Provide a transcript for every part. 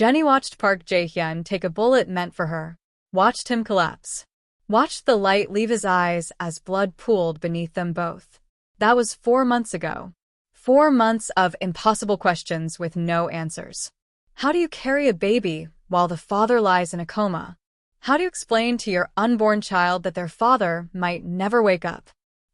Jenni watched Park Jae-hyun take a bullet meant for her, watched him collapse, watched the light leave his eyes as blood pooled beneath them both. That was 4 months ago. 4 months of impossible questions with no answers. How do you carry a baby while the father lies in a coma? How do you explain to your unborn child that their father might never wake up?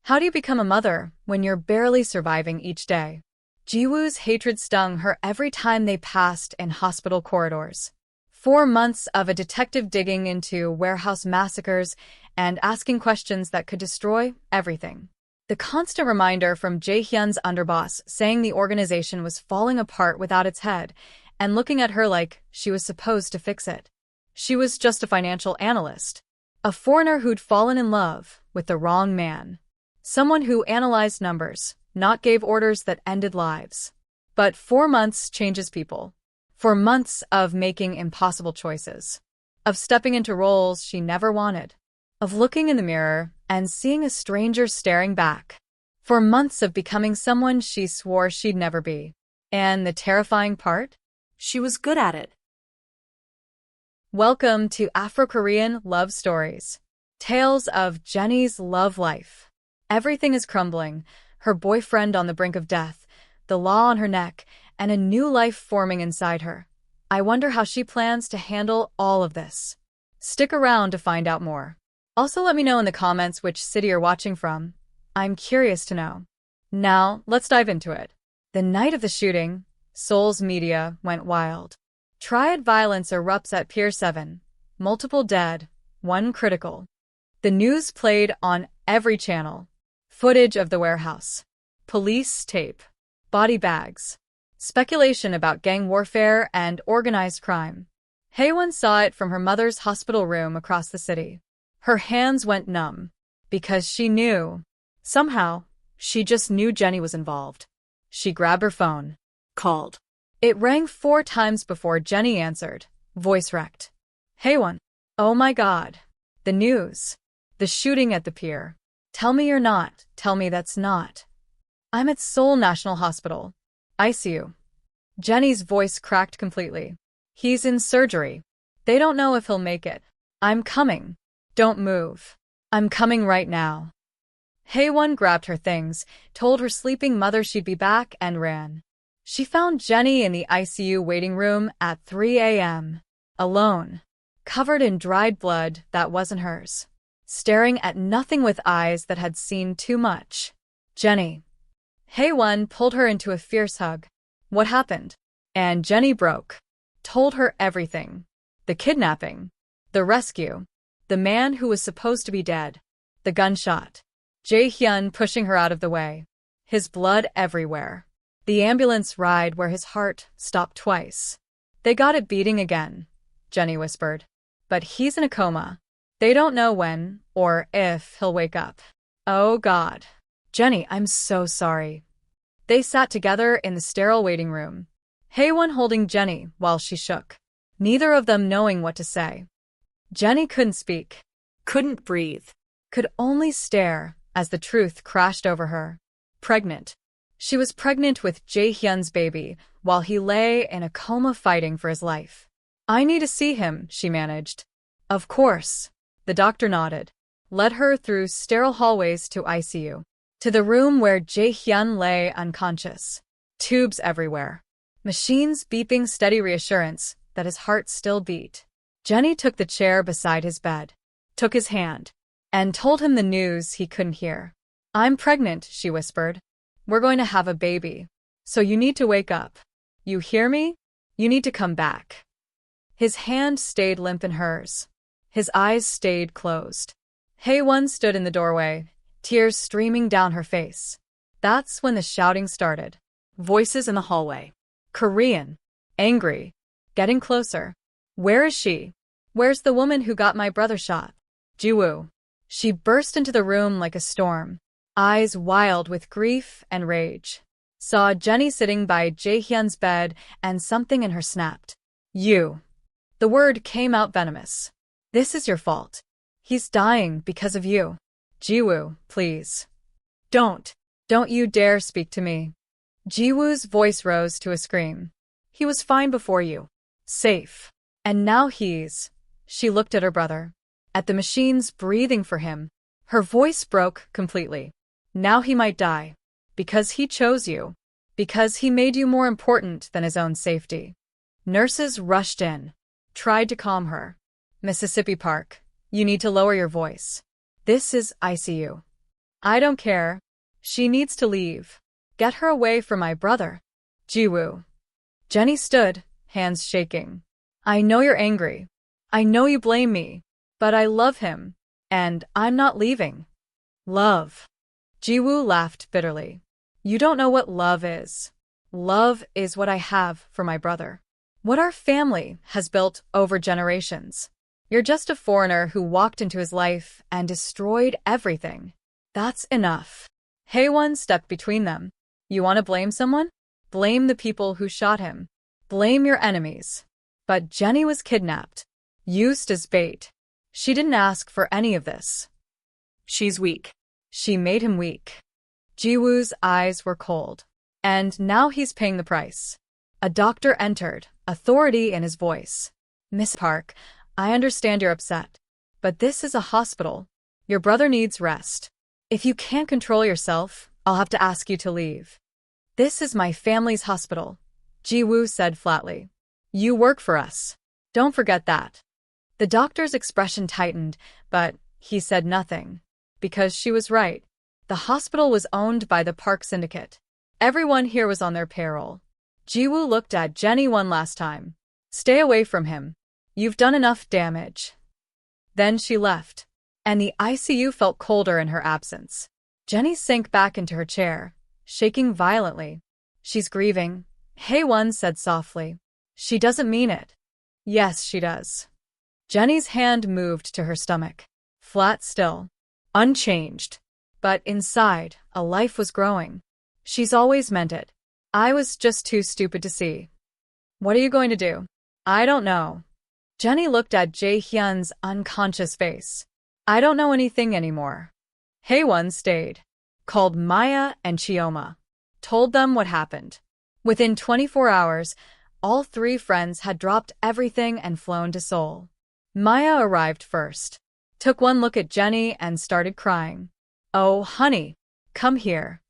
How do you become a mother when you're barely surviving each day? Jiwoo's hatred stung her every time they passed in hospital corridors. 4 months of a detective digging into warehouse massacres and asking questions that could destroy everything. The constant reminder from Jae-hyun's underboss saying the organization was falling apart without its head and looking at her like she was supposed to fix it. She was just a financial analyst, a foreigner who'd fallen in love with the wrong man. Someone who analyzed numbers, not gave orders that ended lives. But 4 months changes people. 4 months of making impossible choices. Of stepping into roles she never wanted. Of looking in the mirror and seeing a stranger staring back. 4 months of becoming someone she swore she'd never be. And the terrifying part? She was good at it. Welcome to Afro-Korean Love Stories. Tales of Jenni's love life. Everything is crumbling. Her boyfriend on the brink of death, the law on her neck, and a new life forming inside her. I wonder how she plans to handle all of this. Stick around to find out more. Also, let me know in the comments which city you're watching from. I'm curious to know. Now, let's dive into it. The night of the shooting, Seoul's media went wild. Triad violence erupts at Pier 7. Multiple dead, one critical. The news played on every channel. Footage of the warehouse. Police tape. Body bags. Speculation about gang warfare and organized crime. Hyan saw it from her mother's hospital room across the city. Her hands went numb. Because she knew. Somehow, she just knew Jenni was involved. She grabbed her phone. Called. It rang 4 times before Jenni answered. Voice wrecked. Hyan. Oh my God. The news. The shooting at the pier. Tell me you're not. Tell me that's not. I'm at Seoul National Hospital. ICU. Jenni's voice cracked completely. He's in surgery. They don't know if he'll make it. I'm coming. Don't move. I'm coming right now. Hyan grabbed her things, told her sleeping mother she'd be back, and ran. She found Jenni in the ICU waiting room at 3 a.m. Alone. Covered in dried blood that wasn't hers. Staring at nothing with eyes that had seen too much. Jenni. Hyan pulled her into a fierce hug. What happened? And Jenni broke. Told her everything. The kidnapping. The rescue. The man who was supposed to be dead. The gunshot. Jae-hyun pushing her out of the way. His blood everywhere. The ambulance ride where his heart stopped twice. They got it beating again, Jenni whispered. But he's in a coma. They don't know when or if he'll wake up. Oh God. Jenni, I'm so sorry. They sat together in the sterile waiting room. Hyan holding Jenni while she shook. Neither of them knowing what to say. Jenni couldn't speak. Couldn't breathe. Could only stare as the truth crashed over her. Pregnant. She was pregnant with Jae-hyun's baby while he lay in a coma fighting for his life. I need to see him, she managed. Of course. The doctor nodded. Led her through sterile hallways to ICU. To the room where Jae-hyun lay unconscious. Tubes everywhere. Machines beeping steady reassurance that his heart still beat. Jenni took the chair beside his bed. Took his hand. And told him the news he couldn't hear. I'm pregnant, she whispered. We're going to have a baby. So you need to wake up. You hear me? You need to come back. His hand stayed limp in hers. His eyes stayed closed. Hyan stood in the doorway, tears streaming down her face. That's when the shouting started. Voices in the hallway. Korean. Angry. Getting closer. Where is she? Where's the woman who got my brother shot? Jiwoo. She burst into the room like a storm. Eyes wild with grief and rage. Saw Jenni sitting by Jae-hyun's bed and something in her snapped. You. The word came out venomous. This is your fault. He's dying because of you. Jiwoo, please. Don't you dare speak to me. Jiwoo's voice rose to a scream. He was fine before you. Safe. And now she looked at her brother. At the machines breathing for him. Her voice broke completely. Now he might die. Because he chose you. Because he made you more important than his own safety. Nurses rushed in. Tried to calm her. Mississippi Park, you need to lower your voice. This is ICU. I don't care. She needs to leave. Get her away from my brother. Jiwoo. Jenni stood, hands shaking. I know you're angry. I know you blame me. But I love him. And I'm not leaving. Love. Jiwoo laughed bitterly. You don't know what love is. Love is what I have for my brother. What our family has built over generations. You're just a foreigner who walked into his life and destroyed everything. That's enough. Hyan stepped between them. You want to blame someone? Blame the people who shot him. Blame your enemies. But Jenni was kidnapped. Used as bait. She didn't ask for any of this. She's weak. She made him weak. Jiwoo's eyes were cold. And now he's paying the price. A doctor entered, authority in his voice. Miss Park, I understand you're upset. But this is a hospital. Your brother needs rest. If you can't control yourself, I'll have to ask you to leave. This is my family's hospital, Jiwoo said flatly. You work for us. Don't forget that. The doctor's expression tightened, but he said nothing. Because she was right. The hospital was owned by the Park Syndicate. Everyone here was on their payroll. Jiwoo looked at Jenni one last time. Stay away from him. You've done enough damage. Then she left. And the ICU felt colder in her absence. Jenni sank back into her chair, shaking violently. She's grieving, Hyan said softly. She doesn't mean it. Yes, she does. Jenni's hand moved to her stomach. Flat still. Unchanged. But inside, a life was growing. She's always meant it. I was just too stupid to see. What are you going to do? I don't know. Jenni looked at Jae-hyun's unconscious face. I don't know anything anymore. Hyan stayed. Called Maya and Chioma. Told them what happened. Within 24 hours, all three friends had dropped everything and flown to Seoul. Maya arrived first. Took one look at Jenni and started crying. Oh, honey, come here.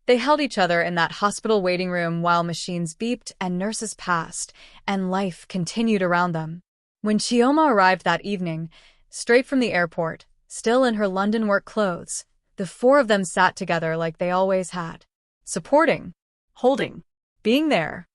They held each other in that hospital waiting room while machines beeped and nurses passed, and life continued around them. When Chioma arrived that evening, straight from the airport, still in her London work clothes, the four of them sat together like they always had. Supporting, holding, being there.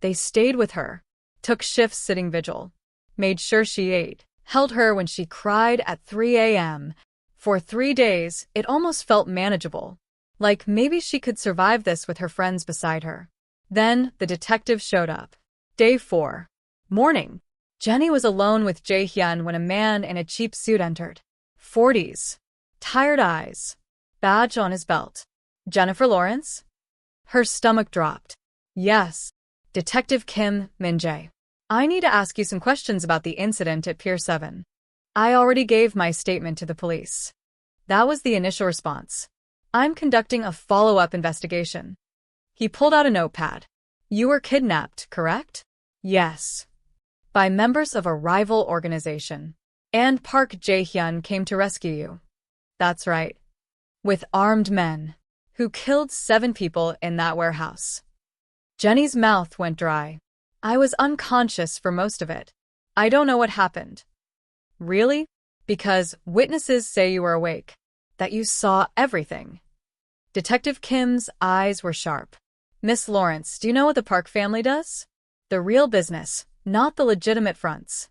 They stayed with her, took shifts sitting vigil, made sure she ate, held her when she cried at 3 a.m. For 3 days, it almost felt manageable. Like maybe she could survive this with her friends beside her. Then the detective showed up. Day 4. Morning. Jenni was alone with Jae-hyun when a man in a cheap suit entered. 40s. Tired eyes. Badge on his belt. Jennifer Lawrence? Her stomach dropped. Yes. Detective Kim Min-jae. I need to ask you some questions about the incident at Pier 7. I already gave my statement to the police. That was the initial response. I'm conducting a follow-up investigation. He pulled out a notepad. You were kidnapped, correct? Yes. By members of a rival organization. And Park Jae-hyun came to rescue you. That's right. With armed men. Who killed 7 people in that warehouse. Jenni's mouth went dry. I was unconscious for most of it. I don't know what happened. Really? Because witnesses say you were awake. That you saw everything. Detective Kim's eyes were sharp. Miss Lawrence, do you know what the Park family does? The real business, not the legitimate fronts.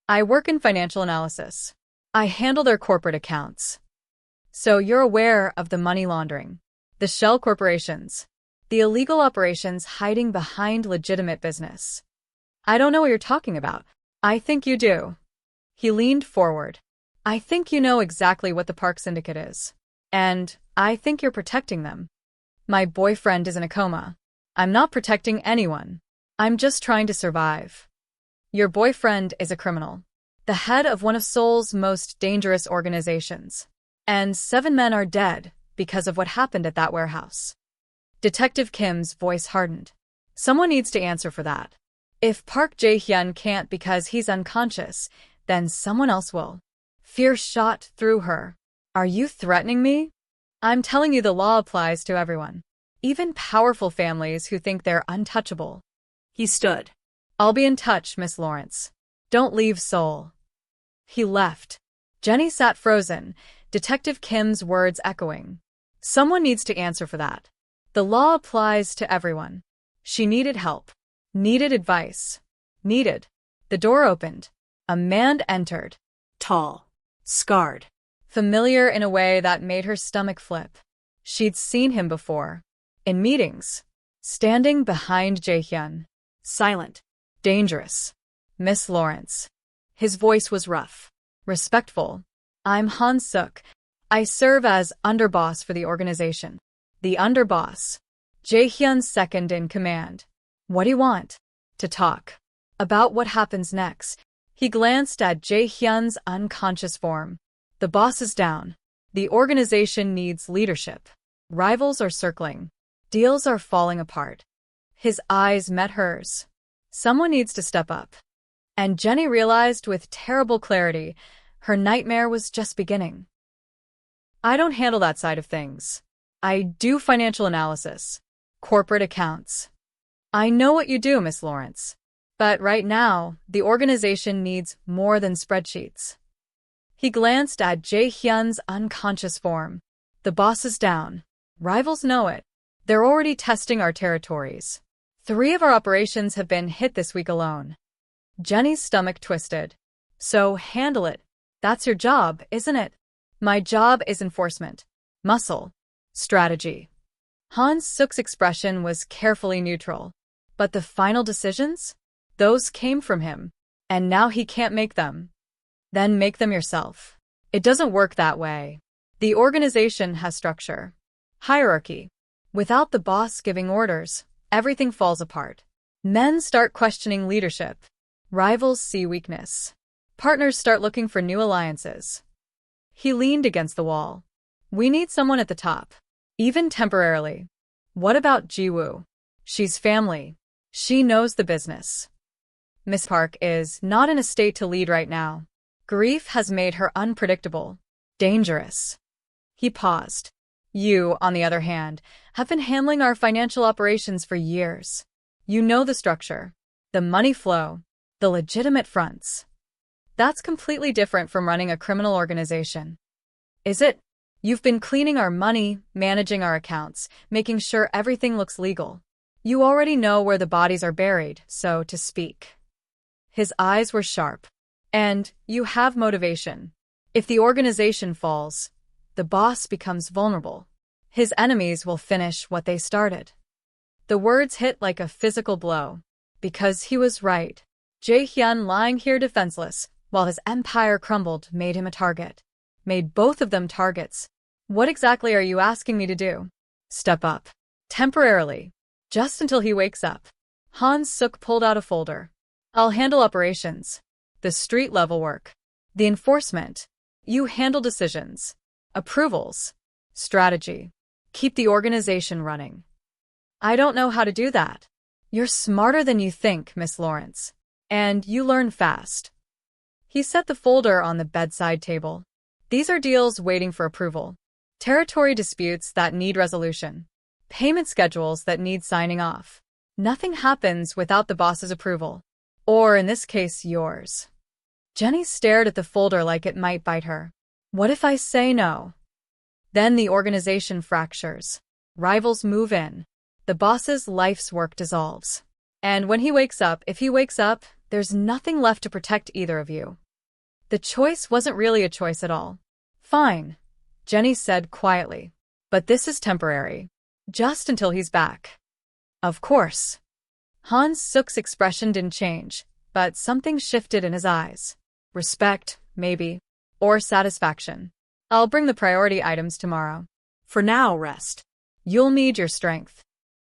I work in financial analysis. I handle their corporate accounts. So you're aware of the money laundering, the shell corporations, the illegal operations hiding behind legitimate business. I don't know what you're talking about. I think you do. He leaned forward. I think you know exactly what the Park Syndicate is. And I think you're protecting them. My boyfriend is in a coma. I'm not protecting anyone. I'm just trying to survive. Your boyfriend is a criminal. The head of one of Seoul's most dangerous organizations. And 7 men are dead because of what happened at that warehouse. Detective Kim's voice hardened. Someone needs to answer for that. If Park Jae-hyun can't because he's unconscious, then someone else will. Fear shot through her. Are you threatening me? I'm telling you the law applies to everyone. Even powerful families who think they're untouchable. He stood. I'll be in touch, Miss Lawrence. Don't leave Seoul. He left. Jenni sat frozen, Detective Kim's words echoing. Someone needs to answer for that. The law applies to everyone. She needed help. Needed advice. Needed. The door opened. A man entered. Tall. Scarred. Familiar in a way that made her stomach flip. She'd seen him before. In meetings. Standing behind Jae-hyun. Silent. Dangerous. Miss Lawrence. His voice was rough. Respectful. I'm Han Suk. I serve as underboss for the organization. The underboss. Jae-hyun's second in command. What do you want? To talk. About what happens next. He glanced at Jae-hyun's unconscious form. The boss is down. The organization needs leadership. Rivals are circling. Deals are falling apart. His eyes met hers. Someone needs to step up. And Jenni realized with terrible clarity, her nightmare was just beginning. I don't handle that side of things. I do financial analysis. Corporate accounts. I know what you do, Miss Lawrence. But right now, the organization needs more than spreadsheets. He glanced at Jae-hyun's unconscious form. The boss is down. Rivals know it. They're already testing our territories. 3 of our operations have been hit this week alone. Jenni's stomach twisted. So handle it. That's your job, isn't it? My job is enforcement. Muscle. Strategy. Han Suk's expression was carefully neutral. But the final decisions? Those came from him. And now he can't make them. Then make them yourself. It doesn't work that way. The organization has structure. Hierarchy. Without the boss giving orders, everything falls apart. Men start questioning leadership. Rivals see weakness. Partners start looking for new alliances. He leaned against the wall. We need someone at the top. Even temporarily. What about Ji-woo? She's family. She knows the business. Miss Park is not in a state to lead right now. Grief has made her unpredictable. Dangerous. He paused. You, on the other hand, have been handling our financial operations for years. You know the structure. The money flow. The legitimate fronts. That's completely different from running a criminal organization. Is it? You've been cleaning our money, managing our accounts, making sure everything looks legal. You already know where the bodies are buried, so to speak. His eyes were sharp. And you have motivation. If the organization falls, the boss becomes vulnerable. His enemies will finish what they started. The words hit like a physical blow. Because he was right. Jae-hyun lying here defenseless, while his empire crumbled, made him a target. Made both of them targets. What exactly are you asking me to do? Step up. Temporarily. Just until he wakes up. Han Suk pulled out a folder. I'll handle operations. The street-level work. The enforcement. You handle decisions. Approvals. Strategy. Keep the organization running. I don't know how to do that. You're smarter than you think, Miss Lawrence. And you learn fast. He set the folder on the bedside table. These are deals waiting for approval. Territory disputes that need resolution. Payment schedules that need signing off. Nothing happens without the boss's approval. Or, in this case, yours. Jenni stared at the folder like it might bite her. What if I say no? Then the organization fractures. Rivals move in. The boss's life's work dissolves. And when he wakes up, if he wakes up, there's nothing left to protect either of you. The choice wasn't really a choice at all. Fine, Jenni said quietly. But this is temporary. Just until he's back. Of course. Han Suk's expression didn't change, but something shifted in his eyes. Respect, maybe. Or satisfaction. I'll bring the priority items tomorrow. For now, rest. You'll need your strength.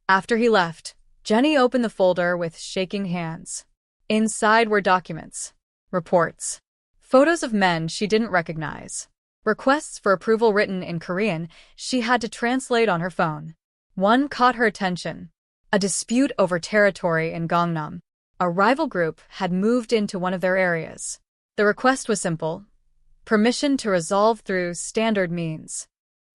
After he left, Jenni opened the folder with shaking hands. Inside were documents. Reports. Photos of men she didn't recognize. Requests for approval written in Korean she had to translate on her phone. One caught her attention. A dispute over territory in Gangnam. A rival group had moved into one of their areas. The request was simple: permission to resolve through standard means.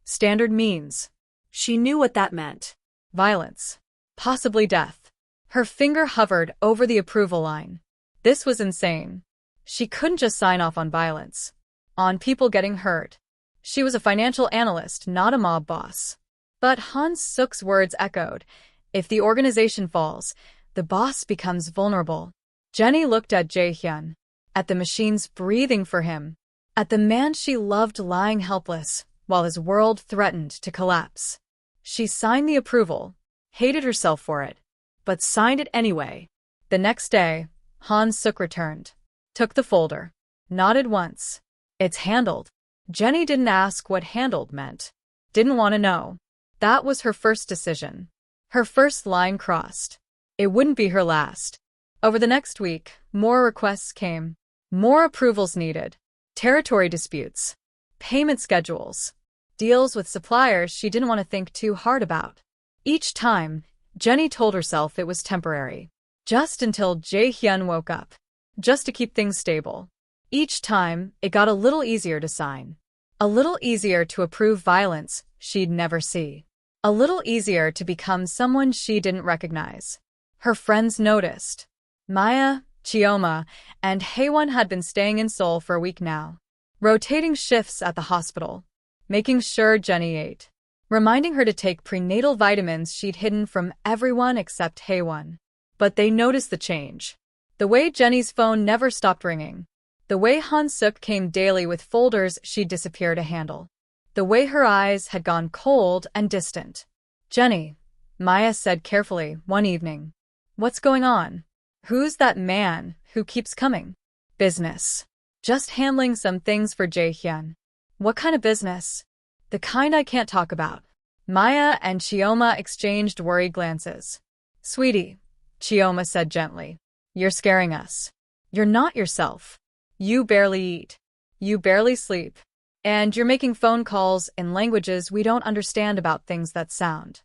Standard means. She knew what that meant. Violence. Possibly death. Her finger hovered over the approval line. This was insane. She couldn't just sign off on violence. On people getting hurt. She was a financial analyst, not a mob boss. But Han Suk's words echoed. If the organization falls, the boss becomes vulnerable. Jenni looked at Jae-hyun. At the machines breathing for him. At the man she loved lying helpless, while his world threatened to collapse. She signed the approval, hated herself for it, but signed it anyway. The next day, Han Suk returned. Took the folder. Nodded once. It's handled. Jenni didn't ask what handled meant. Didn't want to know. That was her first decision. Her first line crossed. It wouldn't be her last. Over the next week, more requests came. More approvals needed. Territory disputes. Payment schedules. Deals with suppliers she didn't want to think too hard about. Each time, Jenni told herself it was temporary. Just until Jae-hyun woke up. Just to keep things stable. Each time, it got a little easier to sign. A little easier to approve violence she'd never see. A little easier to become someone she didn't recognize. Her friends noticed. Maya, Chioma, and Hwan had been staying in Seoul for a week now. Rotating shifts at the hospital. Making sure Jenni ate. Reminding her to take prenatal vitamins she'd hidden from everyone except Hwan. But they noticed the change. The way Jenni's phone never stopped ringing. The way Han Suk came daily with folders she'd disappear to handle. The way her eyes had gone cold and distant. Jenni, Maya said carefully one evening. What's going on? Who's that man who keeps coming? Business. Just handling some things for Jae-hyun. What kind of business? The kind I can't talk about. Maya and Chioma exchanged worried glances. Sweetie, Chioma said gently. You're scaring us. You're not yourself. You barely eat. You barely sleep. And you're making phone calls in languages we don't understand about things that sound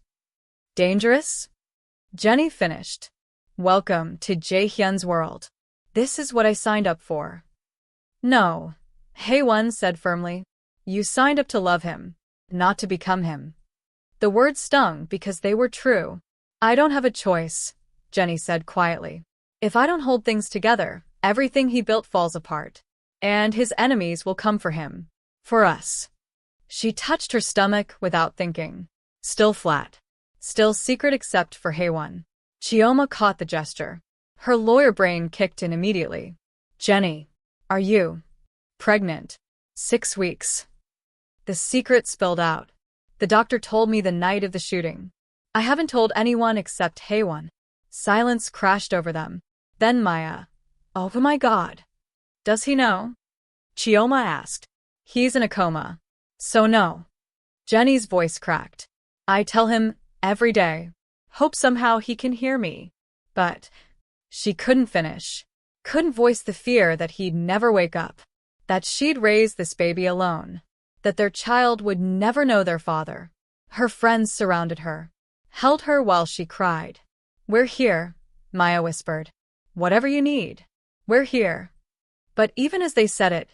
dangerous? Jenni finished. Welcome to Jae-hyun's world. This is what I signed up for. No, Hwan said firmly. You signed up to love him, not to become him. The words stung because they were true. I don't have a choice, Jenni said quietly. If I don't hold things together, everything he built falls apart. And his enemies will come for him. For us. She touched her stomach without thinking. Still flat. Still secret except for Hwan. Chioma caught the gesture. Her lawyer brain kicked in immediately. Jenni, are you pregnant? 6 weeks. The secret spilled out. The doctor told me the night of the shooting. I haven't told anyone except Hwan. Silence crashed over them. Then Maya. Oh my God. Does he know? Chioma asked. He's in a coma. So no. Jenni's voice cracked. I tell him every day. Hope somehow he can hear me. But she couldn't finish. Couldn't voice the fear that he'd never wake up. That she'd raise this baby alone. That their child would never know their father. Her friends surrounded her. Held her while she cried. We're here, Maya whispered. Whatever you need. We're here. But even as they said it,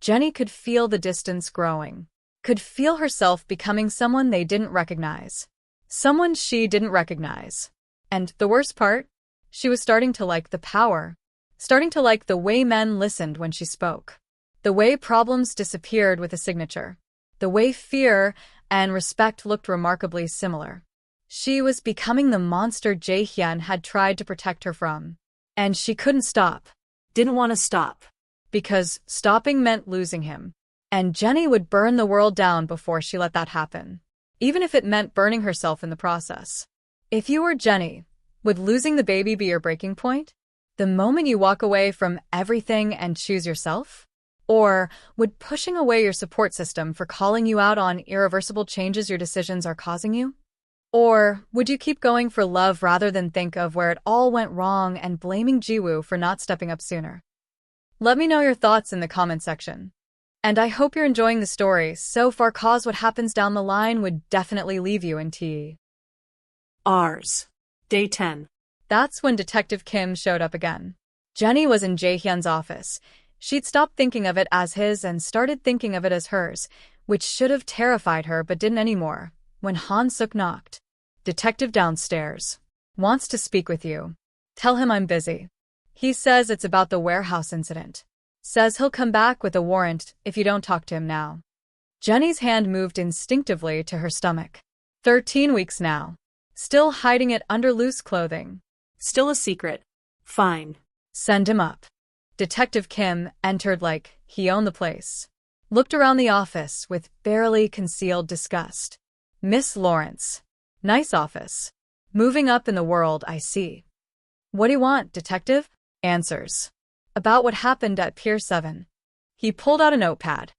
Jenni could feel the distance growing. Could feel herself becoming someone they didn't recognize. Someone she didn't recognize. And the worst part? She was starting to like the power. Starting to like the way men listened when she spoke. The way problems disappeared with a signature. The way fear and respect looked remarkably similar. She was becoming the monster Jae-hyun had tried to protect her from. And she couldn't stop. Didn't want to stop. Because stopping meant losing him. And Jenni would burn the world down before she let that happen. Even if it meant burning herself in the process. If you were Jenni, would losing the baby be your breaking point? The moment you walk away from everything and choose yourself? Or would pushing away your support system for calling you out on irreversible changes your decisions are causing you? Or would you keep going for love rather than think of where it all went wrong and blaming Jiwoo for not stepping up sooner? Let me know your thoughts in the comment section. And I hope you're enjoying the story so far, cause what happens down the line would definitely leave you in TE. Ours. Day 10. That's when Detective Kim showed up again. Jenni was in Jae-hyun's office. She'd stopped thinking of it as his and started thinking of it as hers, which should have terrified her but didn't anymore, when Han-suk knocked. Detective downstairs. Wants to speak with you. Tell him I'm busy. He says it's about the warehouse incident. Says he'll come back with a warrant if you don't talk to him now. Jenni's hand moved instinctively to her stomach. 13 weeks now. Still hiding it under loose clothing. Still a secret. Fine. Send him up. Detective Kim entered like he owned the place. Looked around the office with barely concealed disgust. Miss Lawrence. Nice office. Moving up in the world, I see. What do you want, detective? Answers. About what happened at Pier 7. He pulled out a notepad.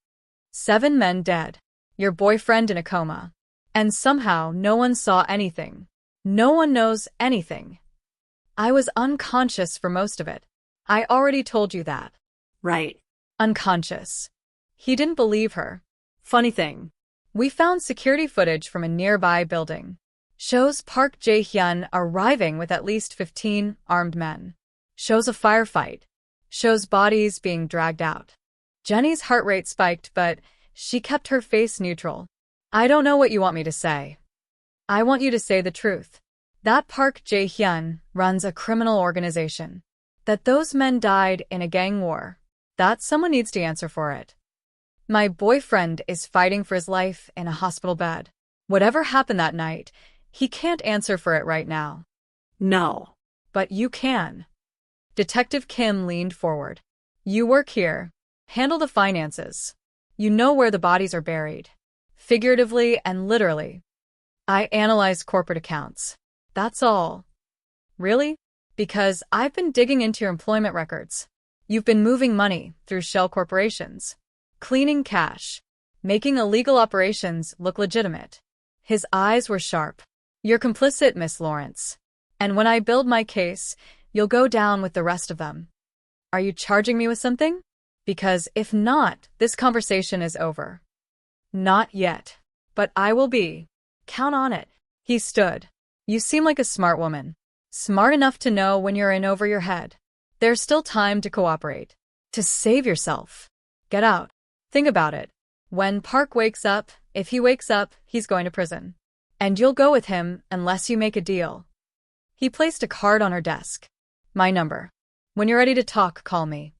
7 men dead. Your boyfriend in a coma. And somehow no one saw anything. No one knows anything. I was unconscious for most of it. I already told you that. Right. Unconscious. He didn't believe her. Funny thing. We found security footage from a nearby building. Shows Park Jae-hyun arriving with at least 15 armed men. Shows a firefight. Shows bodies being dragged out. Jenni's heart rate spiked, but she kept her face neutral. I don't know what you want me to say. I want you to say the truth. That Park Jae-hyun runs a criminal organization. That those men died in a gang war. That someone needs to answer for it. My boyfriend is fighting for his life in a hospital bed. Whatever happened that night, he can't answer for it right now. No. But you can. Detective Kim leaned forward. You work here. Handle the finances. You know where the bodies are buried. Figuratively and literally. I analyze corporate accounts. That's all. Really? Because I've been digging into your employment records. You've been moving money through shell corporations. Cleaning cash. Making illegal operations look legitimate. His eyes were sharp. You're complicit, Miss Lawrence. And when I build my case, you'll go down with the rest of them. Are you charging me with something? Because if not, this conversation is over. Not yet. But I will be. Count on it. He stood. You seem like a smart woman. Smart enough to know when you're in over your head. There's still time to cooperate. To save yourself. Get out. Think about it. When Park wakes up, if he wakes up, he's going to prison. And you'll go with him unless you make a deal. He placed a card on her desk. My number. When you're ready to talk, call me.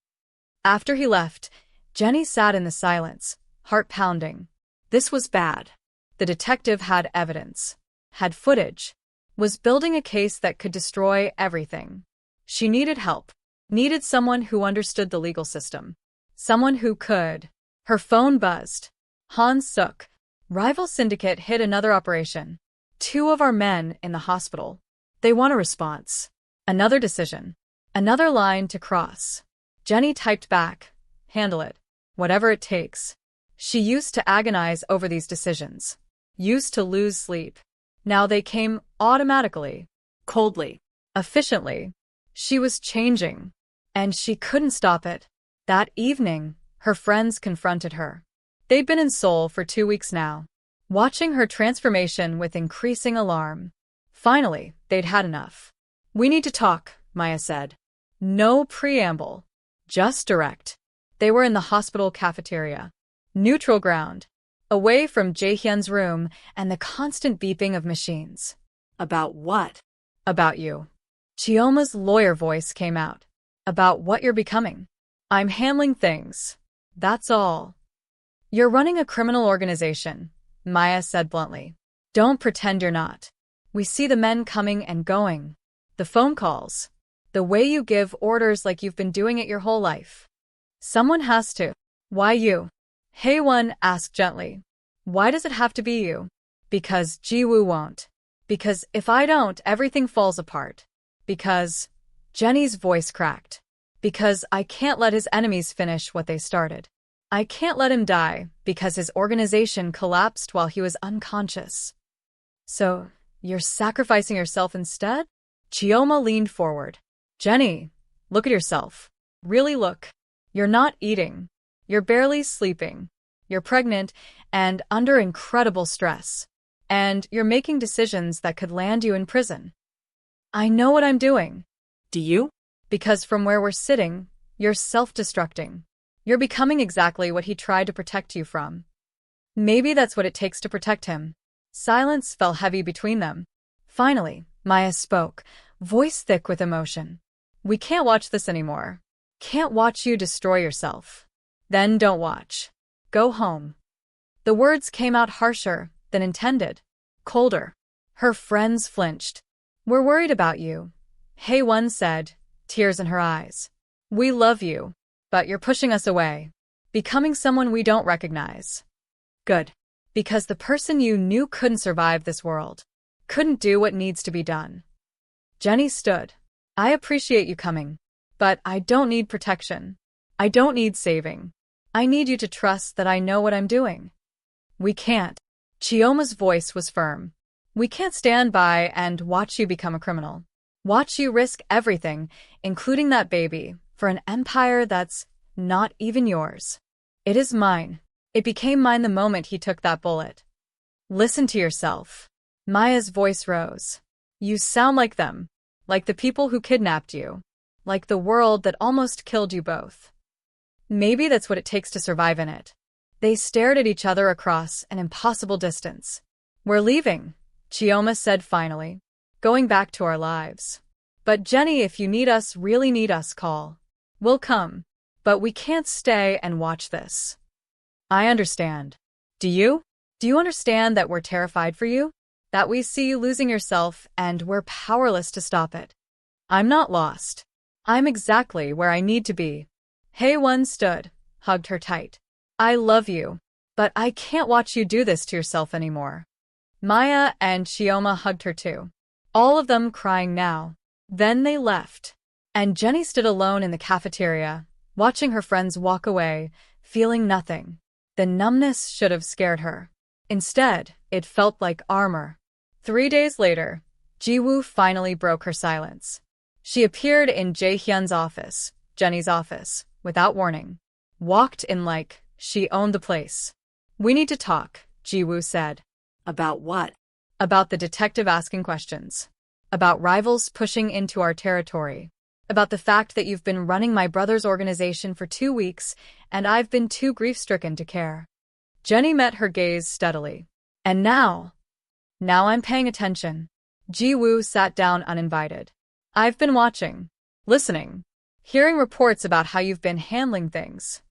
After he left, Jenni sat in the silence, heart pounding. This was bad. The detective had evidence. Had footage. Was building a case that could destroy everything. She needed help. Needed someone who understood the legal system. Someone who could. Her phone buzzed. Han-suk. Rival syndicate hit another operation. 2 of our men in the hospital. They want a response. Another decision. Another line to cross. Jenni typed back. Handle it. Whatever it takes. She used to agonize over these decisions. Used to lose sleep. Now they came automatically. Coldly. Efficiently. She was changing. And she couldn't stop it. That evening, her friends confronted her. They'd been in Seoul for 2 weeks now, watching her transformation with increasing alarm. Finally, they'd had enough. We need to talk, Maya said. No preamble. Just direct. They were in the hospital cafeteria. Neutral ground. Away from Jae-hyun's room and the constant beeping of machines. About what? About you. Chioma's lawyer voice came out. About what you're becoming. I'm handling things. That's all. You're running a criminal organization, Maya said bluntly. Don't pretend you're not. We see the men coming and going. The phone calls. The way you give orders like you've been doing it your whole life. Someone has to. Why you? Hye-won asked gently. Why does it have to be you? Because Ji-woo won't. Because if I don't, everything falls apart. Because... Jenni's voice cracked. Because I can't let his enemies finish what they started. I can't let him die because his organization collapsed while he was unconscious. So, you're sacrificing yourself instead? Chioma leaned forward. Jenni, look at yourself. Really look. You're not eating. You're barely sleeping. You're pregnant and under incredible stress. And you're making decisions that could land you in prison. I know what I'm doing. Do you? Because from where we're sitting, you're self-destructing. You're becoming exactly what he tried to protect you from. Maybe that's what it takes to protect him. Silence fell heavy between them. Finally, Maya spoke, voice thick with emotion. We can't watch this anymore. Can't watch you destroy yourself. Then don't watch. Go home. The words came out harsher than intended, colder. Her friends flinched. We're worried about you, Hye-won said, tears in her eyes. We love you, but you're pushing us away, becoming someone we don't recognize. Good. Because the person you knew couldn't survive this world, couldn't do what needs to be done. Jenni stood. I appreciate you coming, but I don't need protection. I don't need saving. I need you to trust that I know what I'm doing. We can't. Chioma's voice was firm. We can't stand by and watch you become a criminal. Watch you risk everything, including that baby, for an empire that's not even yours. It is mine. It became mine the moment he took that bullet. Listen to yourself. Maya's voice rose. You sound like them, like the people who kidnapped you, like the world that almost killed you both. Maybe that's what it takes to survive in it. They stared at each other across an impossible distance. We're leaving, Chioma said finally. Going back to our lives. But Jenni, if you need us, really need us, call. We'll come. But we can't stay and watch this. I understand. Do you? Do you understand that we're terrified for you? That we see you losing yourself and we're powerless to stop it? I'm not lost. I'm exactly where I need to be. Hye-won stood, hugged her tight. I love you, but I can't watch you do this to yourself anymore. Maya and Chioma hugged her too. All of them crying now. Then they left. And Jenni stood alone in the cafeteria, watching her friends walk away, feeling nothing. The numbness should have scared her. Instead, it felt like armor. 3 days later, Ji-woo finally broke her silence. She appeared in Jae-hyun's office, Jenni's office, without warning. Walked in like she owned the place. We need to talk, Ji-woo said. About what? About the detective asking questions. About rivals pushing into our territory. About the fact that you've been running my brother's organization for 2 weeks, and I've been too grief-stricken to care. Jenni met her gaze steadily. And now I'm paying attention. Ji-woo sat down uninvited. I've been watching, listening, hearing reports about how you've been handling things.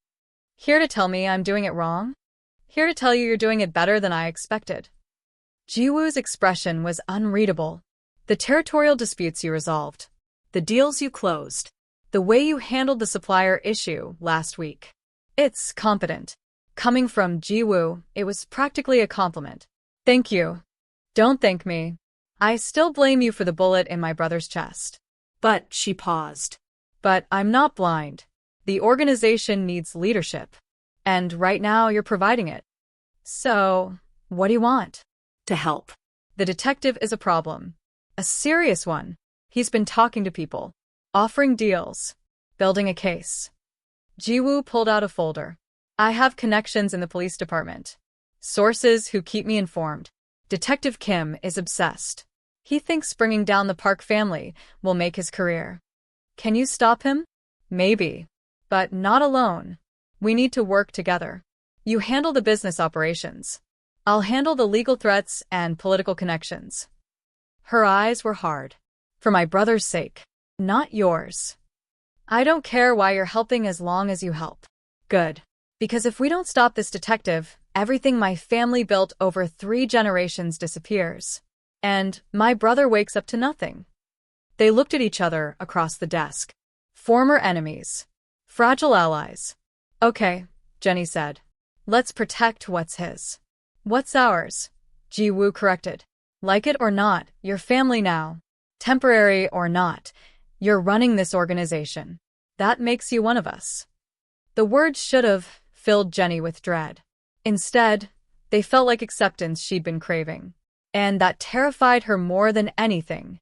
Here to tell me I'm doing it wrong? Here to tell you you're doing it better than I expected. Ji-woo's expression was unreadable. The territorial disputes you resolved. The deals you closed. The way you handled the supplier issue last week. It's competent. Coming from Ji-woo, it was practically a compliment. Thank you. Don't thank me. I still blame you for the bullet in my brother's chest. But she paused. But I'm not blind. The organization needs leadership. And right now you're providing it. So, what do you want? To help. The detective is a problem. A serious one. He's been talking to people, offering deals, building a case. Ji-woo pulled out a folder. I have connections in the police department. Sources who keep me informed. Detective Kim is obsessed. He thinks bringing down the Park family will make his career. Can you stop him? Maybe. But not alone. We need to work together. You handle the business operations. I'll handle the legal threats and political connections. Her eyes were hard. For my brother's sake, not yours. I don't care why you're helping as long as you help. Good. Because if we don't stop this detective, everything my family built over 3 generations disappears. And my brother wakes up to nothing. They looked at each other across the desk. Former enemies. Fragile allies. Okay, Jenni said. Let's protect what's his. What's ours? Ji-woo corrected. Like it or not, you're family now. Temporary or not, you're running this organization. That makes you one of us. The words should have filled Jenni with dread. Instead, they felt like acceptance she'd been craving. And that terrified her more than anything.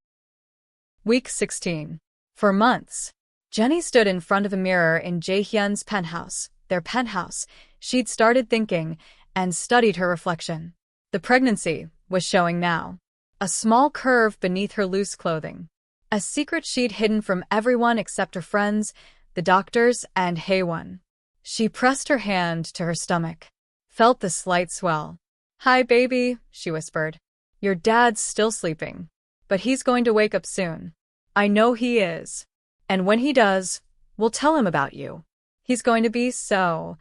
Week 16. For months, Jenni stood in front of a mirror in Jae-hyun's penthouse, their penthouse. She'd started thinking and studied her reflection. The pregnancy was showing now. A small curve beneath her loose clothing. A secret she'd hidden from everyone except her friends, the doctors, and Hyan. She pressed her hand to her stomach, felt the slight swell. "Hi, baby," she whispered. "Your dad's still sleeping, but he's going to wake up soon. I know he is. And when he does, we'll tell him about you. He's going to be so—"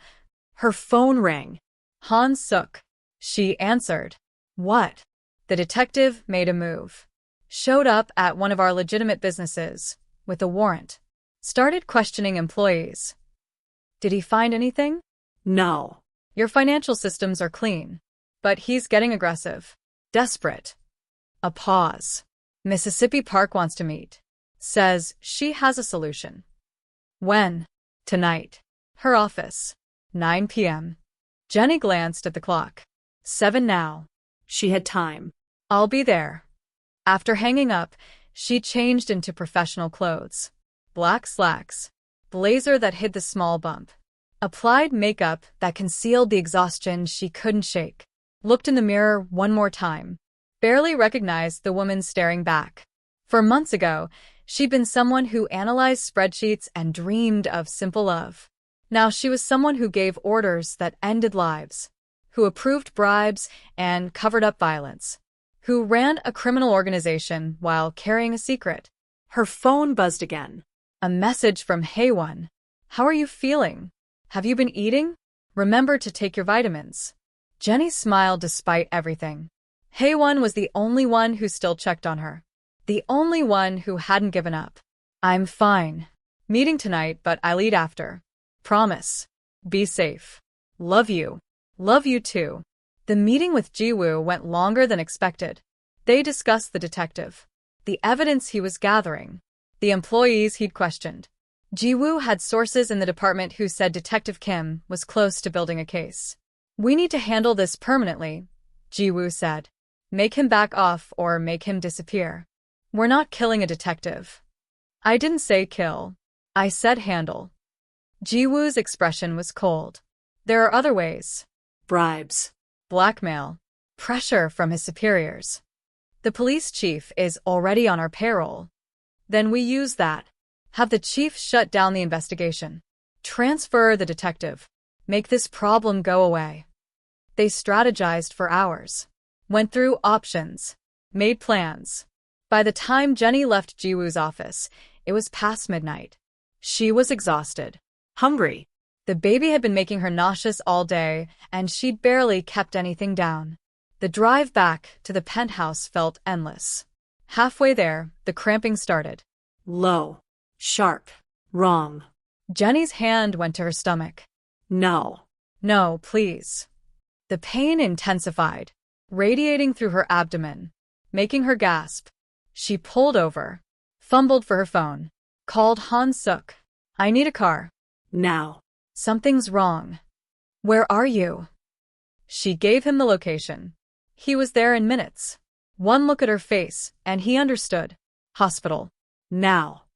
Her phone rang. Han-suk. She answered. "What?" The detective made a move. Showed up at one of our legitimate businesses, with a warrant. Started questioning employees. "Did he find anything?" No. "Your financial systems are clean. But he's getting aggressive. Desperate." A pause. "Mississippi Park wants to meet. Says she has a solution." "When?" "Tonight. Her office. 9 p.m. Jenni glanced at the clock. 7 now. She had time. "I'll be there." After hanging up, she changed into professional clothes. Black slacks, blazer that hid the small bump, applied makeup that concealed the exhaustion she couldn't shake. Looked in the mirror one more time. Barely recognized the woman staring back. For months ago, she'd been someone who analyzed spreadsheets and dreamed of simple love. Now she was someone who gave orders that ended lives, who approved bribes and covered up violence, who ran a criminal organization while carrying a secret. Her phone buzzed again. A message from Hyan. "How are you feeling? Have you been eating? Remember to take your vitamins." Jenni smiled despite everything. Hyan was the only one who still checked on her. The only one who hadn't given up. "I'm fine. Meeting tonight, but I'll eat after. Promise. Be safe. Love you." "Love you too." The meeting with Jiwoo went longer than expected. They discussed the detective, the evidence he was gathering, the employees he'd questioned. Jiwoo had sources in the department who said Detective Kim was close to building a case. "We need to handle this permanently," Jiwoo said. "Make him back off or make him disappear. We're not killing a detective." "I didn't say kill. I said handle." Jiwoo's expression was cold. "There are other ways." Bribes. Blackmail. Pressure from his superiors. "The police chief is already on our payroll." "Then we use that. Have the chief shut down the investigation. Transfer the detective. Make this problem go away." They strategized for hours. Went through options. Made plans. By the time Jenni left Jiwoo's office, it was past midnight. She was exhausted. Hungry. The baby had been making her nauseous all day, and she'd barely kept anything down. The drive back to the penthouse felt endless. Halfway there, the cramping started. Low. Sharp. Wrong. Jenni's hand went to her stomach. No. "No, please." The pain intensified, radiating through her abdomen, making her gasp. She pulled over, fumbled for her phone, called Han-suk. "I need a car. Now." Something's wrong." "Where are you?" She gave him the location. He was there in minutes. One look at her face, and he understood. Hospital. Now.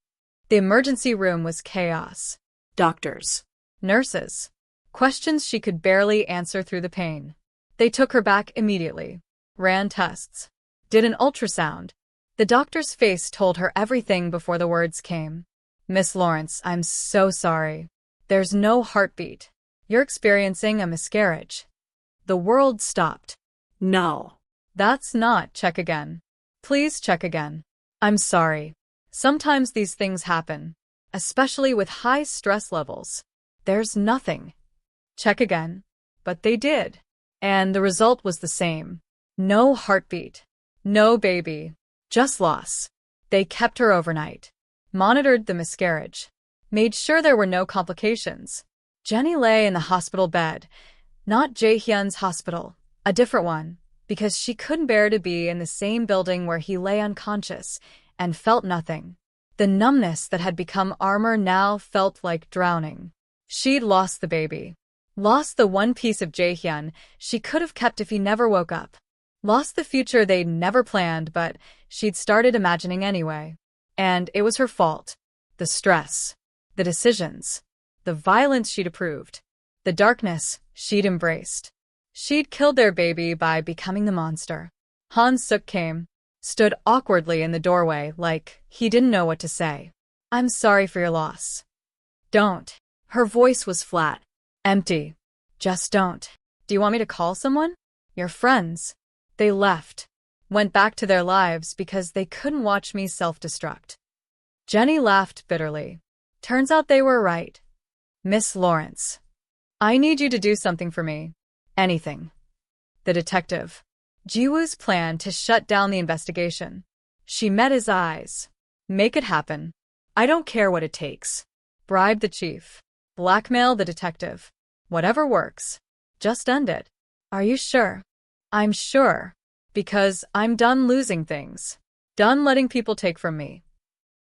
The emergency room was chaos. Doctors. Nurses. Questions she could barely answer through the pain. They took her back immediately. Ran tests. Did an ultrasound. The doctor's face told her everything before the words came. "Miss Lawrence, I'm so sorry. There's no heartbeat. You're experiencing a miscarriage." The world stopped. No. "That's not check again. Please check again." "I'm sorry. Sometimes these things happen, especially with high stress levels. There's nothing." "Check again." But they did. And the result was the same. No heartbeat. No baby. Just loss. They kept her overnight. Monitored the miscarriage. Made sure there were no complications. Jenni lay in the hospital bed. Not Jae-hyun's hospital. A different one. Because she couldn't bear to be in the same building where he lay unconscious and felt nothing. The numbness that had become armor now felt like drowning. She'd lost the baby. Lost the one piece of Jae-hyun she could have kept if he never woke up. Lost the future they'd never planned, but she'd started imagining anyway. And it was her fault. The stress. The decisions. The violence she'd approved. The darkness she'd embraced. She'd killed their baby by becoming the monster. Han-suk came. stood awkwardly in the doorway like he didn't know what to say. I'm sorry for your loss. Don't. Her voice was flat, empty. Just don't. Do you want me to call someone? Your friends. They left. Went back to their lives because they couldn't watch me self-destruct. Jenni laughed bitterly. Turns out they were right. Miss Lawrence. I need you to do something for me. Anything. The detective. Jiwoo's plan to shut down the investigation. She met his eyes. Make it happen. I don't care what it takes. Bribe the chief. Blackmail the detective. Whatever works. Just end it. Are you sure? I'm sure. Because I'm done losing things. Done letting people take from me.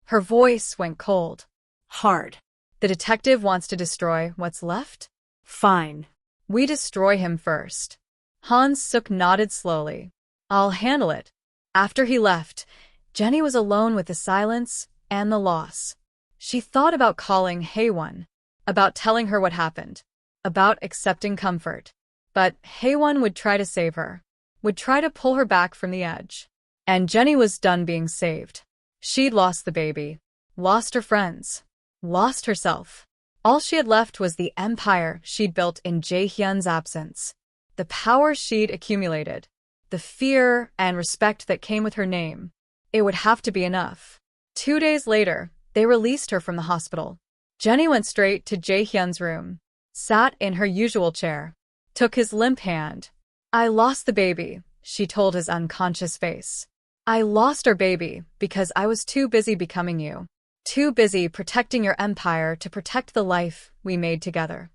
Her voice went cold. Hard. The detective wants to destroy what's left? Fine. We destroy him first. Han-suk nodded slowly. I'll handle it. After he left, Jenni was alone with the silence and the loss. She thought about calling Hyan, about telling her what happened, about accepting comfort. But Hyan would try to save her, would try to pull her back from the edge. And Jenni was done being saved. She'd lost the baby, lost her friends, lost herself. All she had left was the empire she'd built in Jae-hyun's absence, the power she'd accumulated, the fear and respect that came with her name. It would have to be enough. 2 days later, they released her from the hospital. Jenni went straight to Jae-hyun's room, sat in her usual chair, took his limp hand. I lost the baby, she told his unconscious face. I lost our baby because I was too busy becoming you. Too busy protecting your empire to protect the life we made together.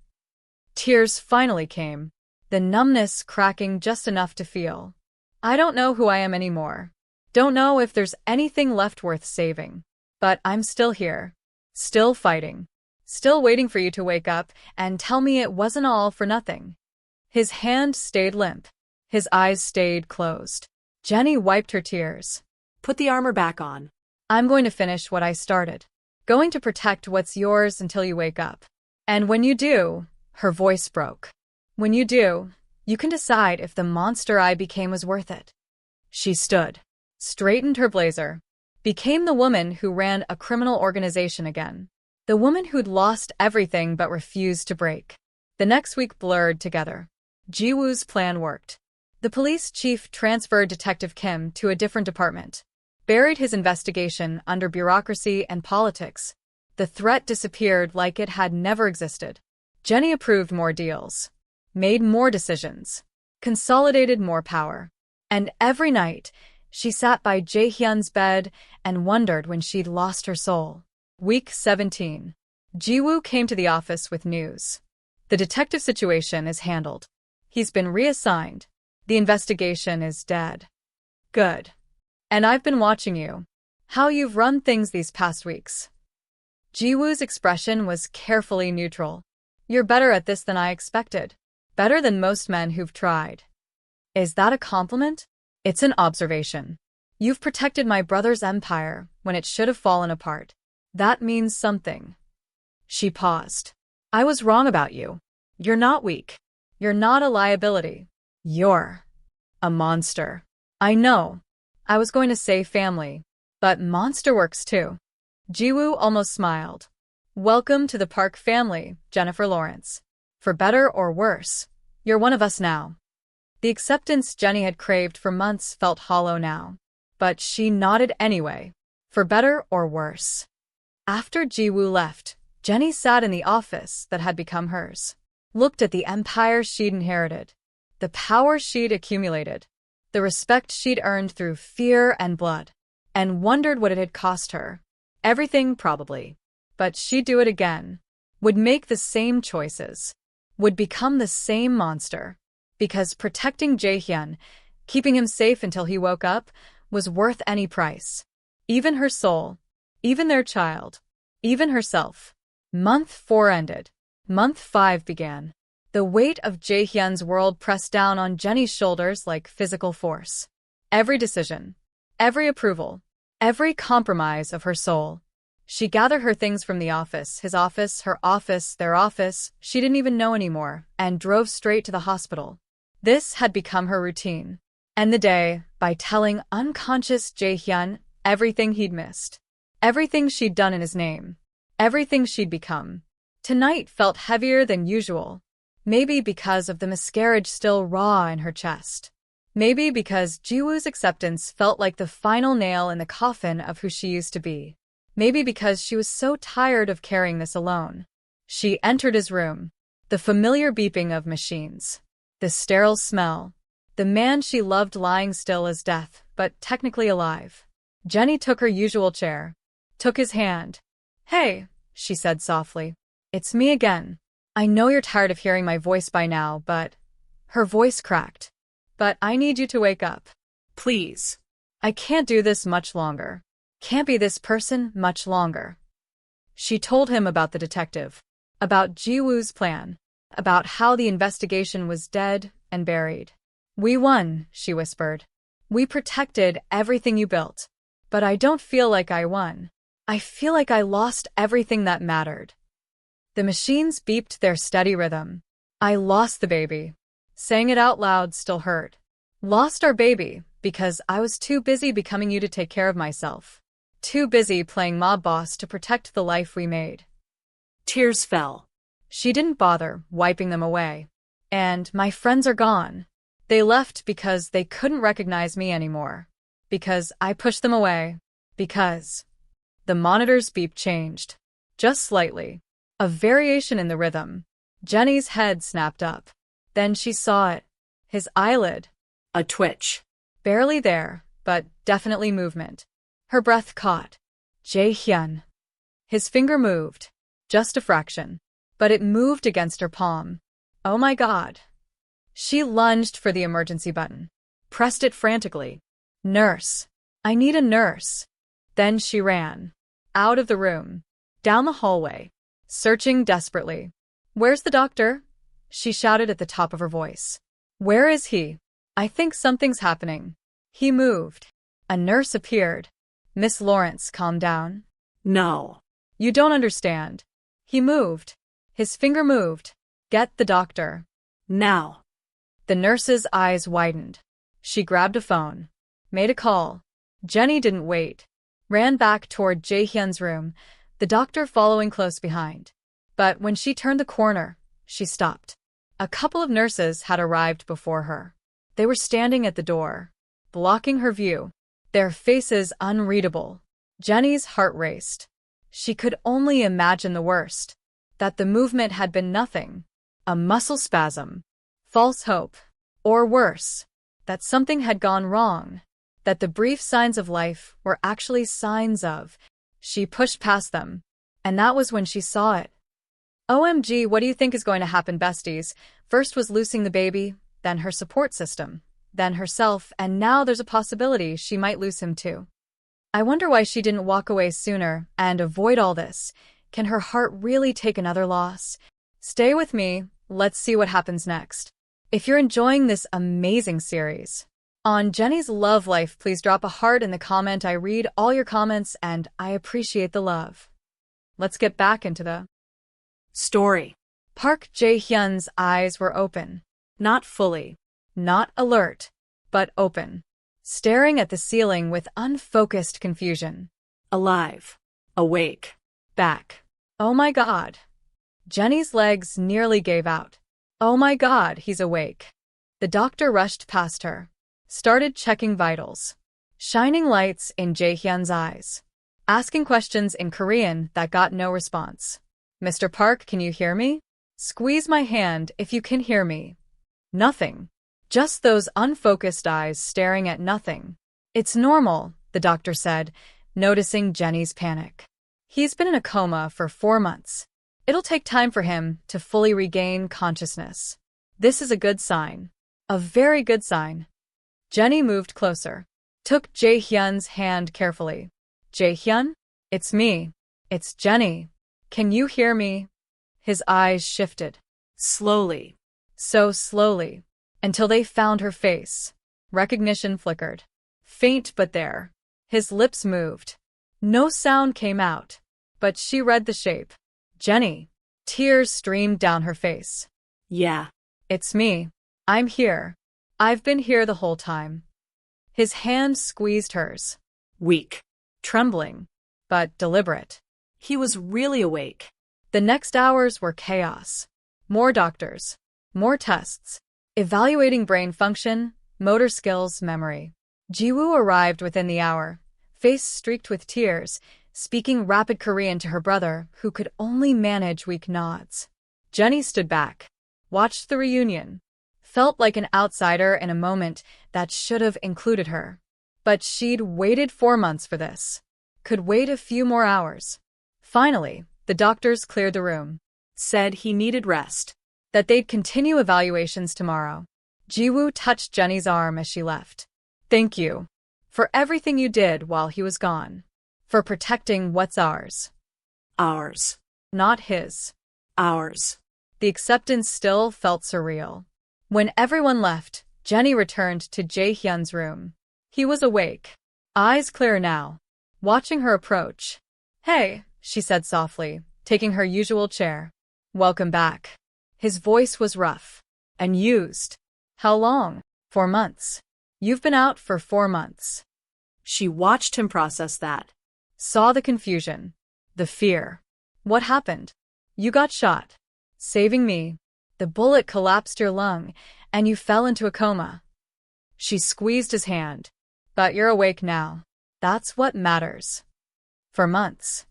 Tears finally came, the numbness cracking just enough to feel. I don't know who I am anymore. Don't know if there's anything left worth saving. But I'm still here. Still fighting. Still waiting for you to wake up and tell me it wasn't all for nothing. His hand stayed limp. His eyes stayed closed. Jenni wiped her tears. Put the armor back on. I'm going to finish what I started. Going to protect what's yours until you wake up. And when you do, her voice broke. When you do, you can decide if the monster I became was worth it. She stood, straightened her blazer, became the woman who ran a criminal organization again. The woman who'd lost everything but refused to break. The next week blurred together. Jiwoo's plan worked. The police chief transferred Detective Kim to a different department. Buried his investigation under bureaucracy and politics. The threat disappeared like it had never existed. Jenni approved more deals. Made more decisions. Consolidated more power. And every night, she sat by Jae-hyun's bed and wondered when she'd lost her soul. Week 17. Jiwoo came to the office with news. The detective situation is handled. He's been reassigned. The investigation is dead. Good. And I've been watching you. How you've run things these past weeks. Jiwoo's expression was carefully neutral. You're better at this than I expected. Better than most men who've tried. Is that a compliment? It's an observation. You've protected my brother's empire when it should have fallen apart. That means something. She paused. I was wrong about you. You're not weak. You're not a liability. You're a monster. I know. I was going to say family, but monster works too. Jiwoo almost smiled. Welcome to the Park family, Jennifer Lawrence. For better or worse, you're one of us now. The acceptance Jenni had craved for months felt hollow now, but she nodded anyway. For better or worse. After Jiwoo left, Jenni sat in the office that had become hers. Looked at the empire she'd inherited. The power she'd accumulated. The respect she'd earned through fear and blood. And wondered what it had cost her. Everything, probably. But she'd do it again. Would make the same choices. Would become the same monster. Because protecting Jae-hyun, keeping him safe until he woke up, was worth any price. Even her soul. Even their child. Even herself. Month 4 ended. Month 5 began. The weight of Jae-hyun's world pressed down on Jenni's shoulders like physical force. Every decision. Every approval. Every compromise of her soul. She gathered her things from the office, his office, her office, their office, she didn't even know anymore, and drove straight to the hospital. This had become her routine. End the day by telling unconscious Jae-hyun everything he'd missed. Everything she'd done in his name. Everything she'd become. Tonight felt heavier than usual. Maybe because of the miscarriage still raw in her chest. Maybe because Jiwoo's acceptance felt like the final nail in the coffin of who she used to be. Maybe because she was so tired of carrying this alone. She entered his room. The familiar beeping of machines. The sterile smell. The man she loved lying still as death, but technically alive. Jenni took her usual chair. Took his hand. "Hey," she said softly. "It's me again. I know you're tired of hearing my voice by now, but..." Her voice cracked. "But I need you to wake up. Please. I can't do this much longer. Can't be this person much longer." She told him about the detective. About Jiwoo's plan. About how the investigation was dead and buried. "We won," she whispered. "We protected everything you built. But I don't feel like I won. I feel like I lost everything that mattered." The machines beeped their steady rhythm. "I lost the baby." Saying it out loud still hurt. "Lost our baby because I was too busy becoming you to take care of myself. Too busy playing mob boss to protect the life we made." Tears fell. She didn't bother wiping them away. "And my friends are gone. They left because they couldn't recognize me anymore. Because I pushed them away. Because..." The monitor's beep changed. Just slightly. A variation in the rhythm. Jenni's head snapped up. Then she saw it. His eyelid. A twitch. Barely there, but definitely movement. Her breath caught. Jae-hyun. His finger moved. Just a fraction. But it moved against her palm. Oh my God. She lunged for the emergency button. Pressed it frantically. "Nurse. I need a nurse." Then she ran. Out of the room. Down the hallway. Searching desperately. "Where's the doctor?" she shouted at the top of her voice. "Where is he? I think something's happening." He moved. A nurse appeared. "Miss Lawrence, calm down." No. "You don't understand." He moved. His finger moved. "Get the doctor." Now. The nurse's eyes widened. She grabbed a phone. Made a call. Jenni didn't wait. Ran back toward Jae-hyun's room, the doctor following close behind. But when she turned the corner, she stopped. A couple of nurses had arrived before her. They were standing at the door, blocking her view, their faces unreadable. Jenni's heart raced. She could only imagine the worst. That the movement had been nothing. A muscle spasm. False hope. Or worse. That something had gone wrong. That the brief signs of life were actually signs of. She pushed past them. And that was when she saw it. OMG, what do you think is going to happen, besties? First was losing the baby, then her support system, then herself, and now there's a possibility she might lose him too. I wonder why she didn't walk away sooner and avoid all this. Can her heart really take another loss? Stay with me, let's see what happens next. If you're enjoying this amazing series on Jenni's love life, please drop a heart in the comment. I read all your comments and I appreciate the love. Let's get back into the story. Park Jae-hyun's eyes were open. Not fully. Not alert. But open. Staring at the ceiling with unfocused confusion. Alive. Awake. Back. Oh my God. Jenni's legs nearly gave out. Oh my God, he's awake. The doctor rushed past her. Started checking vitals. Shining lights in Jae-hyun's eyes. Asking questions in Korean that got no response. Mr. Park, can you hear me? Squeeze my hand if you can hear me. Nothing. Just those unfocused eyes staring at nothing. It's normal, the doctor said, noticing Jenni's panic. He's been in a coma for 4 months. It'll take time for him to fully regain consciousness. This is a good sign. A very good sign. Jenni moved closer. Took Jae-hyun's hand carefully. Jae-hyun? It's me. It's Jenni. Can you hear me? His eyes shifted. Slowly. So slowly. Until they found her face. Recognition flickered. Faint but there. His lips moved. No sound came out. But she read the shape. Jenni. Tears streamed down her face. Yeah. It's me. I'm here. I've been here the whole time. His hand squeezed hers. Weak. Trembling, but deliberate. He was really awake. The next hours were chaos. More doctors. More tests. Evaluating brain function, motor skills, memory. Jiwoo arrived within the hour, face streaked with tears, speaking rapid Korean to her brother, who could only manage weak nods. Jenni stood back, watched the reunion, felt like an outsider in a moment that should have included her. But she'd waited 4 months for this. Could wait a few more hours. Finally, the doctors cleared the room. Said he needed rest. That they'd continue evaluations tomorrow. Jiwoo touched Jenni's arm as she left. Thank you. For everything you did while he was gone. For protecting what's ours. Ours. Not his. Ours. The acceptance still felt surreal. When everyone left, Jenni returned to Jae-hyun's room. He was awake. Eyes clear now. Watching her approach. Hey, she said softly, taking her usual chair. Welcome back. His voice was rough. And used. How long? 4 months. You've been out for 4 months. She watched him process that. Saw the confusion. The fear. What happened? You got shot. Saving me. The bullet collapsed your lung, and you fell into a coma. She squeezed his hand. But you're awake now. That's what matters. For months.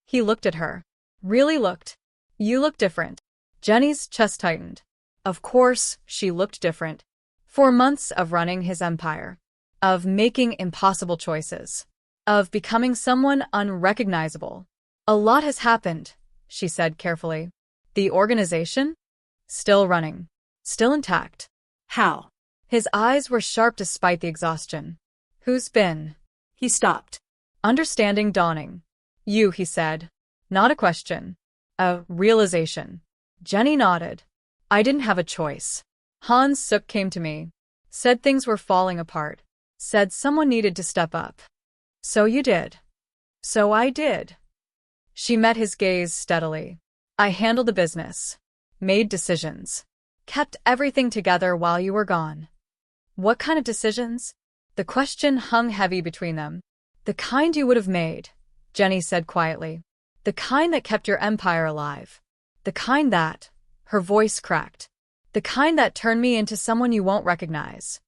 He looked at her. Really looked. You look different. Jenni's chest tightened. Of course, she looked different. 4 months of running his empire. Of making impossible choices. Of becoming someone unrecognizable. A lot has happened, she said carefully. The organization? Still running. Still intact. How? His eyes were sharp despite the exhaustion. Who's been? He stopped. Understanding dawning. You, he said. Not a question. A realization. Jenni nodded. I didn't have a choice. Han Suk came to me. Said things were falling apart. Said someone needed to step up. So you did. So I did. She met his gaze steadily. I handled the business. Made decisions. Kept everything together while you were gone. What kind of decisions? The question hung heavy between them. The kind you would have made, Jenni said quietly. The kind that kept your empire alive. The kind that, her voice cracked. The kind that turned me into someone you won't recognize.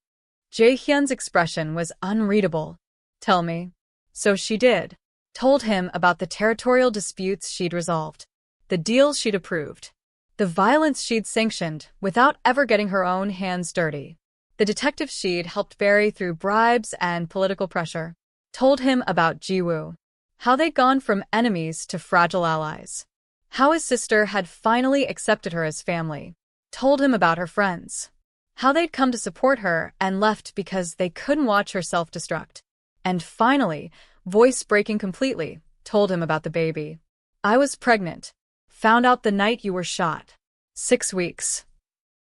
Jae-hyun's expression was unreadable. Tell me. So she did. Told him about the territorial disputes she'd resolved. The deals she'd approved. The violence she'd sanctioned without ever getting her own hands dirty. The detective she'd helped bury through bribes and political pressure. Told him about Jiwoo. How they'd gone from enemies to fragile allies. How his sister had finally accepted her as family. Told him about her friends. How they'd come to support her and left because they couldn't watch her self-destruct. And finally, voice breaking completely, told him about the baby. I was pregnant. Found out the night you were shot. 6 weeks.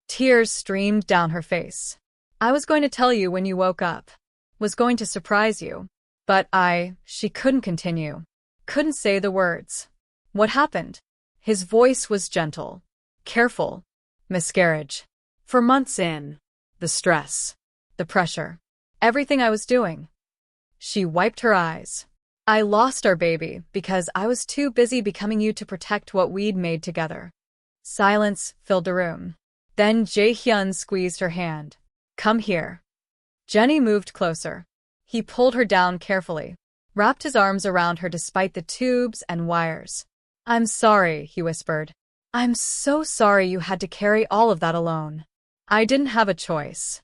Tears streamed down her face. I was going to tell you when you woke up. Was going to surprise you. But she couldn't continue. Couldn't say the words. What happened? His voice was gentle. Careful. Miscarriage. For months in. The stress. The pressure. Everything I was doing. She wiped her eyes. I lost our baby because I was too busy becoming you to protect what we'd made together. Silence filled the room. Then Jae-hyun squeezed her hand. Come here. Jenni moved closer. He pulled her down carefully, wrapped his arms around her despite the tubes and wires. I'm sorry, he whispered. I'm so sorry you had to carry all of that alone. I didn't have a choice.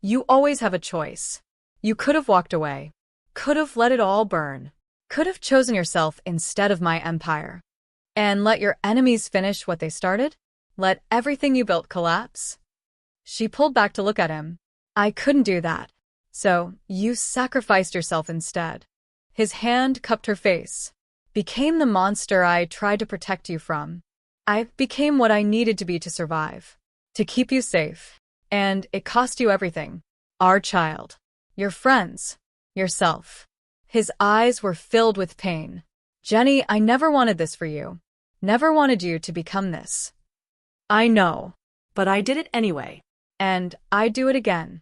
You always have a choice. You could have walked away. Could have let it all burn. Could have chosen yourself instead of my empire. And let your enemies finish what they started? Let everything you built collapse? She pulled back to look at him. I couldn't do that. So, you sacrificed yourself instead. His hand cupped her face. Became the monster I tried to protect you from. I became what I needed to be to survive. To keep you safe. And it cost you everything. Our child. Your friends. Yourself. His eyes were filled with pain. Jenni, I never wanted this for you. Never wanted you to become this. I know. But I did it anyway. And I'd do it again.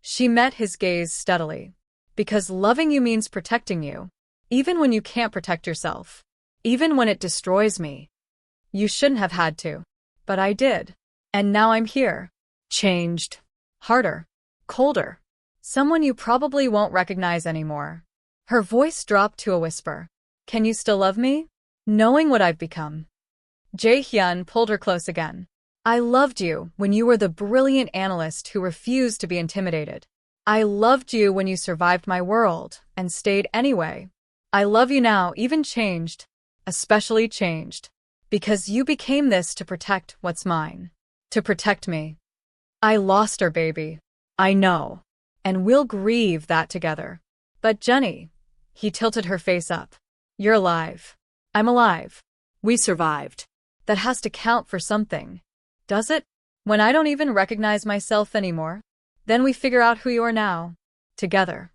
She met his gaze steadily. Because loving you means protecting you. Even when you can't protect yourself. Even when it destroys me. You shouldn't have had to. But I did. And now I'm here. Changed. Harder. Colder. Someone you probably won't recognize anymore. Her voice dropped to a whisper. Can you still love me? Knowing what I've become. Jae-hyun pulled her close again. I loved you when you were the brilliant analyst who refused to be intimidated. I loved you when you survived my world and stayed anyway. I love you now, even changed. Especially changed. Because you became this to protect what's mine. To protect me. I lost her, baby. I know. And we'll grieve that together. But Jenni, he tilted her face up. You're alive. I'm alive. We survived. That has to count for something. Does it? When I don't even recognize myself anymore? Then we figure out who you are now. Together.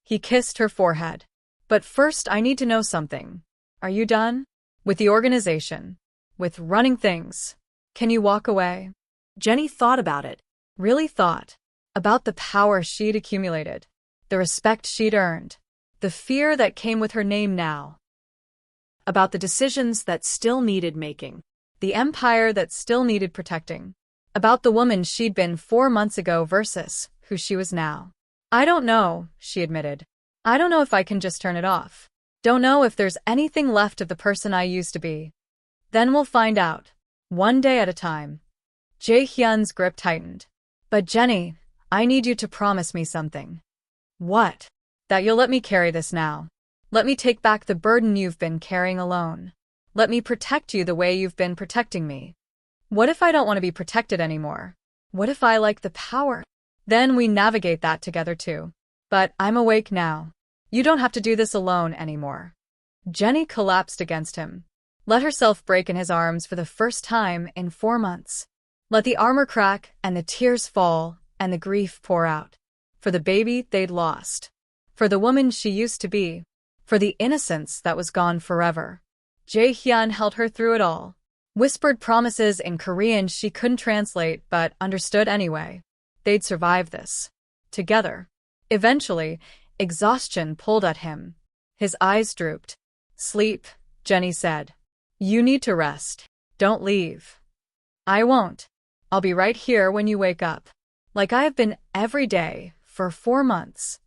He kissed her forehead. But first I need to know something. Are you done? With the organization? With running things? Can you walk away? Jenni thought about it. Really thought. About the power she'd accumulated. The respect she'd earned. The fear that came with her name now. About the decisions that still needed making. The empire that still needed protecting. About the woman she'd been 4 months ago versus who she was now. I don't know, she admitted. I don't know if I can just turn it off. Don't know if there's anything left of the person I used to be. Then we'll find out. One day at a time. Jae-hyun's grip tightened. But Jenni, I need you to promise me something. What? That you'll let me carry this now. Let me take back the burden you've been carrying alone. Let me protect you the way you've been protecting me. What if I don't want to be protected anymore? What if I like the power? Then we navigate that together too. But I'm awake now. You don't have to do this alone anymore. Jenni collapsed against him. Let herself break in his arms for the first time in 4 months. Let the armor crack and the tears fall and the grief pour out. For the baby they'd lost. For the woman she used to be. For the innocence that was gone forever. Jae-hyun held her through it all. Whispered promises in Korean she couldn't translate but understood anyway. They'd survive this. Together. Eventually, exhaustion pulled at him. His eyes drooped. Sleep, Jenni said. You need to rest. Don't leave. I won't. I'll be right here when you wake up. Like I have been every day for 4 months.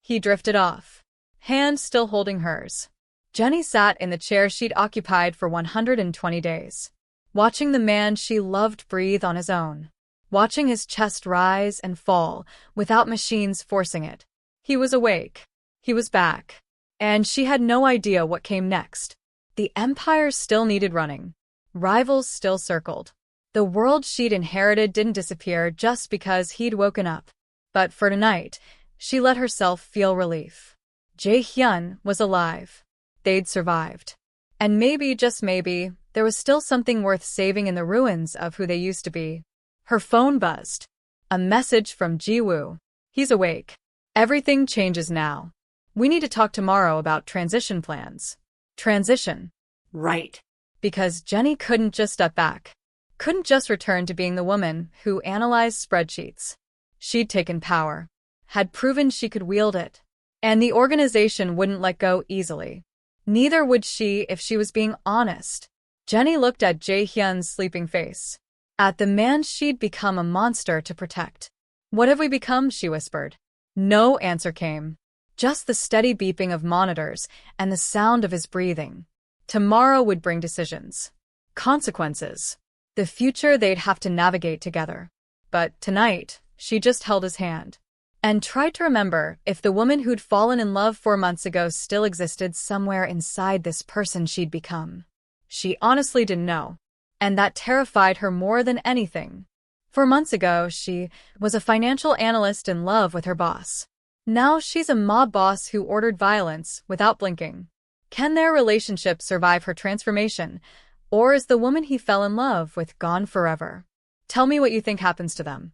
He drifted off. Hand still holding hers. Jenni sat in the chair she'd occupied for 120 days. Watching the man she loved breathe on his own. Watching his chest rise and fall without machines forcing it. He was awake. He was back. And she had no idea what came next. The empire still needed running. Rivals still circled. The world she'd inherited didn't disappear just because he'd woken up. But for tonight, she let herself feel relief. Jae-hyun was alive. They'd survived. And maybe, just maybe, there was still something worth saving in the ruins of who they used to be. Her phone buzzed. A message from Ji-woo. He's awake. Everything changes now. We need to talk tomorrow about transition plans. Transition. Right. Because Jenni couldn't just step back. Couldn't just return to being the woman who analyzed spreadsheets. She'd taken power. Had proven she could wield it. And the organization wouldn't let go easily. Neither would she if she was being honest. Jenni looked at Jae-hyun's sleeping face. At the man she'd become a monster to protect. What have we become? She whispered. No answer came. Just the steady beeping of monitors and the sound of his breathing. Tomorrow would bring decisions. Consequences. The future they'd have to navigate together. But tonight, she just held his hand. And tried to remember if the woman who'd fallen in love 4 months ago still existed somewhere inside this person she'd become. She honestly didn't know. And that terrified her more than anything. 4 months ago, she was a financial analyst in love with her boss. Now she's a mob boss who ordered violence without blinking. Can their relationship survive her transformation? Or is the woman he fell in love with gone forever? Tell me what you think happens to them.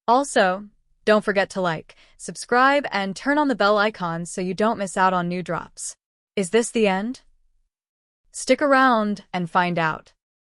Also, don't forget to like, subscribe, and turn on the bell icon so you don't miss out on new drops. Is this the end? Stick around and find out.